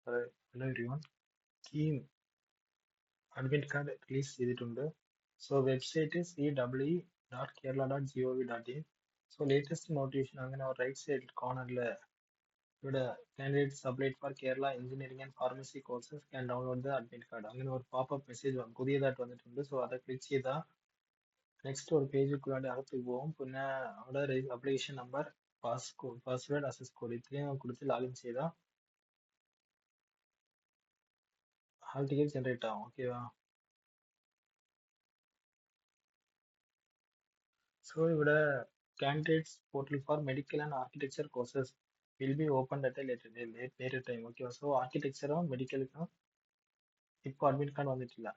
hello everyone. Key admit card release ചെയ്തിട്ടുണ്ട്. So website is ewe.kerala.gov.in. So latest notification അങ്ങനെ right side corner ഇവിടെ candidates applied for Kerala engineering and pharmacy courses can download the admit card. അങ്ങനെ ഒരു pop-up message പുതിയതായിട്ട് വന്നിട്ടുണ്ട്. So അത് click ചെയ്താൽ next ഒരു പേജിൽ അകത്ത് പോകും. പിന്നെ അവിടെ application number, password, access code ഇത്രയും കൊടുത്ത് ലാഗിൻ ചെയ്താൽ ഹാൾ ടിക്കറ്റ് ജനറേറ്റ് ആവും. ഓക്കേവാ? സോ ഇവിടെ candidates portal for medical and architecture courses will be opened at a later time. Okay, so architecture മെഡിക്കലിനും ഇപ്പോൾ അഡ്മിറ്റ് കാർഡ് വന്നിട്ടില്ല.